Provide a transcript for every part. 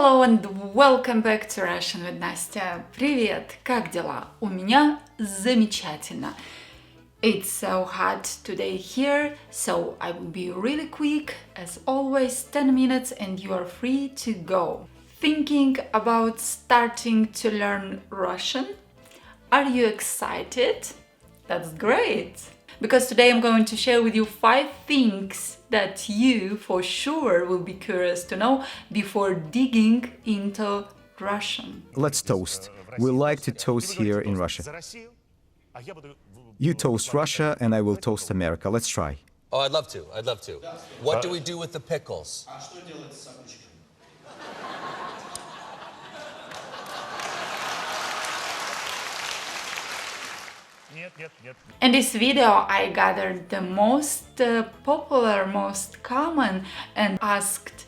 Hello and welcome back to Russian with Nastya. Привет, как дела? У меня замечательно. It's so hot today here, so I will be really quick, as always, 10 minutes and you are free to go. Thinking about starting to learn Russian? Are you excited? That's great! Because today I'm going to share with you 5 things that you for sure will be curious to know before digging into Russian. Let's toast. We like to toast here in Russia. You toast Russia and I will toast America. Let's try. Oh, I'd love to. What do we do with the pickles? In this video, I gathered the most popular, most common and asked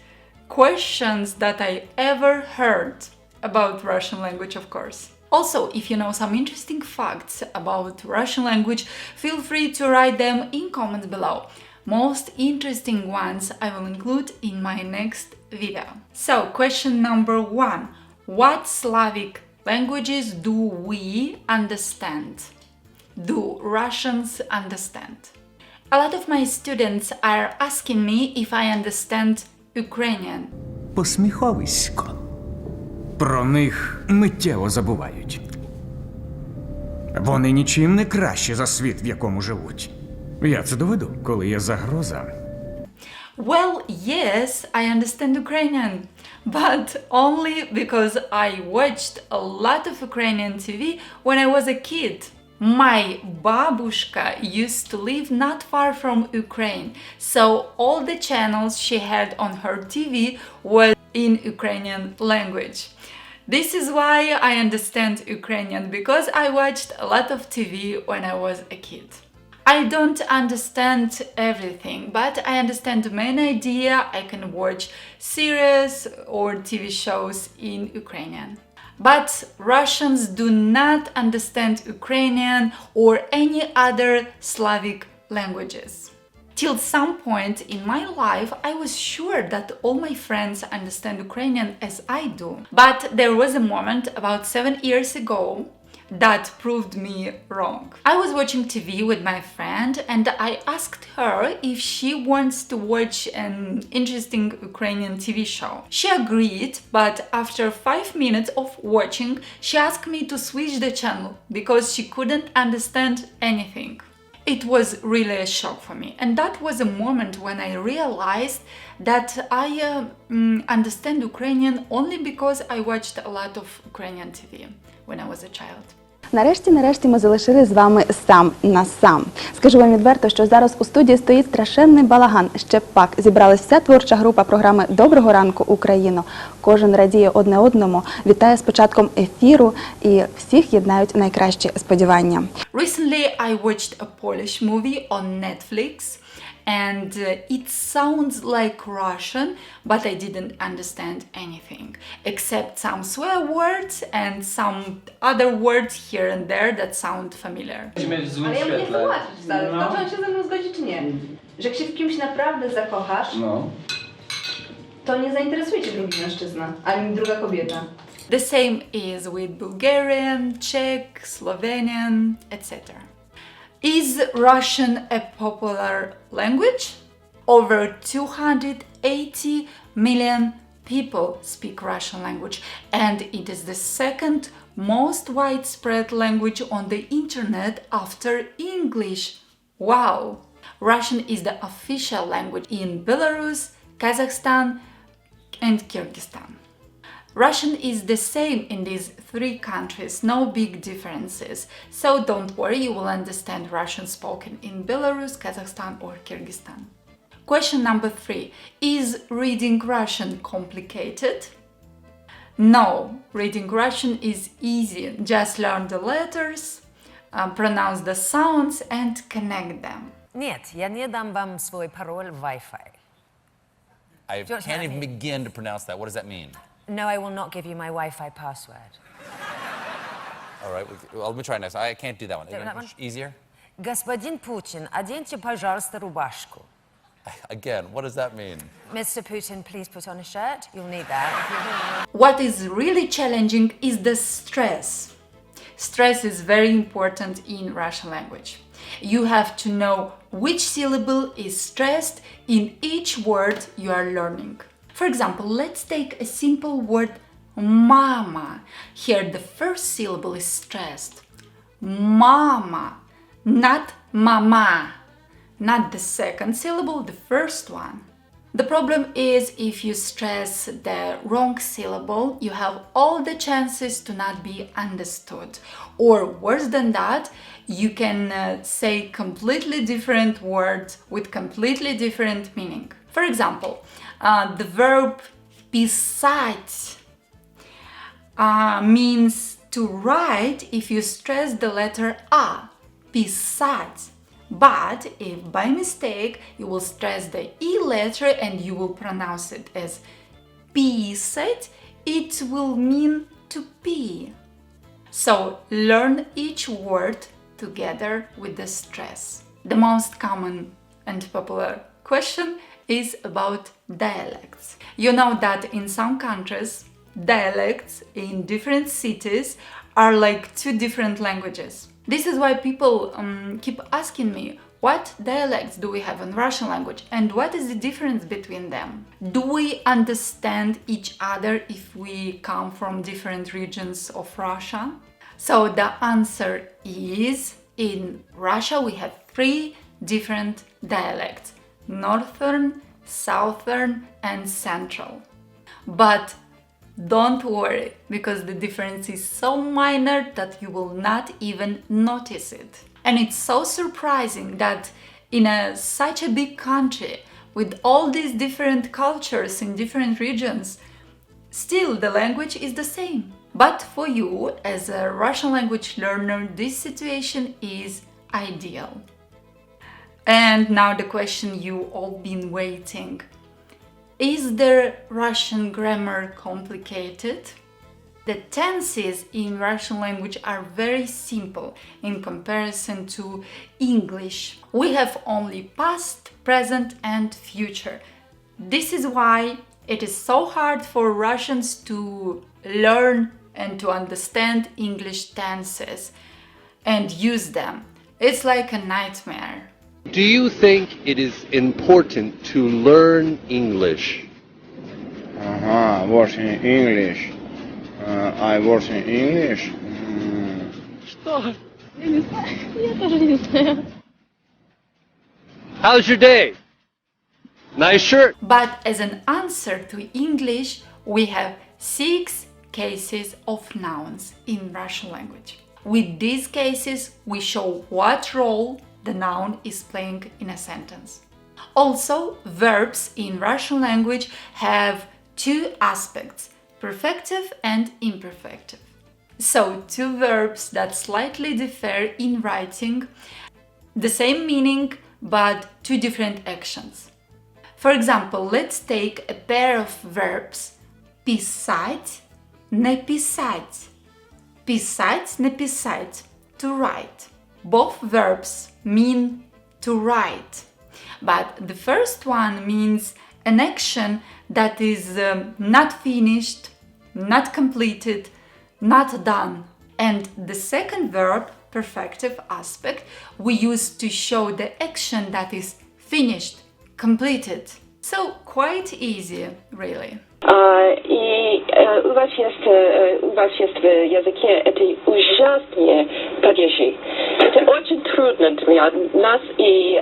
questions that I ever heard about Russian language, of course. Also, if you know some interesting facts about Russian language, feel free to write them in comments below. Most interesting ones I will include in my next video. So, question number 1. What Slavic languages do we understand? Do Russians understand? A lot of my students are asking me if I understand Ukrainian. Посміховисько. Про них миттєво забувають. Вони нічим не кращі за світ, в якому живуть. Я це доведу, коли є загроза. Well, yes, I understand Ukrainian, but only because I watched a lot of Ukrainian TV when I was a kid. My babushka used to live not far from Ukraine, so all the channels she had on her TV were in Ukrainian language. This is why I understand Ukrainian, because I watched a lot of TV when I was a kid. I don't understand everything, but I understand the main idea. I can watch series or TV shows in Ukrainian. But Russians do not understand Ukrainian or any other Slavic languages. Till some point in my life, I was sure that all my friends understand Ukrainian as I do. But there was a moment about 7 years ago that proved me wrong. I was watching TV with my friend and I asked her if she wants to watch an interesting Ukrainian TV show. She agreed, but after 5 minutes of watching, she asked me to switch the channel because she couldn't understand anything. It was really a shock for me, and that was a moment when I realized that I understand Ukrainian only because I watched a lot of Ukrainian TV when I was a child. Нарешті ми залишили з вами сам на сам. Скажу вам відверто, що зараз у студії стоїть страшенний балаган. Ще пак зібралась вся творча група програми «Доброго ранку, Україно». Кожен радіє одне одному, вітає з початком ефіру і всіх єднають найкращі сподівання. Recently I watched a Polish movie on Netflix. And it sounds like Russian, but I didn't understand anything, except some swear words and some other words here and there that sound familiar. Ale ja mu nie chcę tłumaczyć wcale, tylko czy on się ze mną zgodzi, czy nie. Że jak się w kimś naprawdę zakochasz, to nie zainteresuje cię drugi mężczyzna, ani druga kobieta. The same is with Bulgarian, Czech, Slovenian, etc. Is Russian a popular language? Over 280 million people speak Russian language, and it is the second most widespread language on the internet after English. Wow! Russian is the official language in Belarus, Kazakhstan, and Kyrgyzstan. Russian is the same in these 3 countries, no big differences, so don't worry, you will understand Russian spoken in Belarus, Kazakhstan or Kyrgyzstan. Question number 3. Is reading Russian complicated? No, reading Russian is easy. Just learn the letters, pronounce the sounds and connect them. Нет, я не дам вам свой пароль в Wi-Fi. I can't even begin to pronounce that. What does that mean? No, I will not give you my Wi-Fi password. All right, let me try next. I can't do that one. That one? Easier? Господин Путин, оденьте, пожалуйста, рубашку. Again, what does that mean? Mr. Putin, please put on a shirt. You'll need that. What is really challenging is the stress. Stress is very important in Russian language. You have to know which syllable is stressed in each word you are learning. For example, let's take a simple word mama. Here the first syllable is stressed. Mama, not mama. Not the second syllable, the first one. The problem is if you stress the wrong syllable, you have all the chances to not be understood. Or worse than that, you can say completely different words with completely different meaning. For example, the verb писать means to write if you stress the letter A, писать. But if by mistake you will stress the E letter and you will pronounce it as писать, it will mean to pee. So learn each word together with the stress. The most common and popular question is about dialects. You know that in some countries, dialects in different cities are like two different languages. This is why people keep asking me, what dialects do we have in Russian language and what is the difference between them? Do we understand each other if we come from different regions of Russia? So the answer is, in Russia we have 3 different dialects: Northern, Southern and Central. But don't worry, because the difference is so minor that you will not even notice it. And it's so surprising that in such a big country, with all these different cultures in different regions, still the language is the same. But for you, as a Russian language learner, this situation is ideal. And now the question you all been waiting. Is the Russian grammar complicated? The tenses in Russian language are very simple in comparison to English. We have only past, present and future. This is why it is so hard for Russians to learn and to understand English tenses and use them. It's like a nightmare. Do you think it is important to learn English? Work in English. I work in English. Что? Я тоже не знаю. How's your day? Nice shirt. But as an answer to English, we have 6 cases of nouns in Russian language. With these cases, we show what role the noun is playing in a sentence. Also, verbs in Russian language have 2 aspects, perfective and imperfective. So, 2 verbs that slightly differ in writing, the same meaning but 2 different actions. For example, let's take a pair of verbs писать, написать. Писать, написать, to write. Both verbs mean to write, but the first one means an action that is not finished, not completed, not done. And the second verb, perfective aspect, we use to show the action that is finished, completed. So quite easy, really. И у вас есть в языке это ужасные падежи. Это очень трудно для нас и...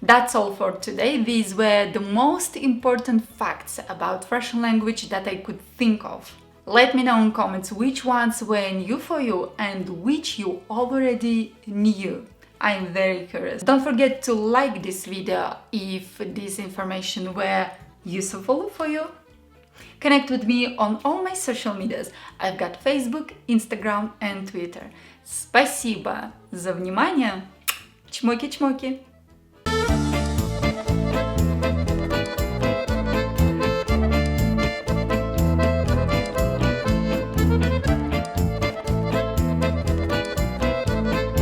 That's all for today. These were the most important facts about Russian language that I could think of. Let me know in comments which ones were new for you and which you already knew. I'm very curious. Don't forget to like this video if this information were useful for you. Connect with me on all my social medias. I've got Facebook, Instagram and Twitter. Спасибо за внимание. Чмоки-чмоки.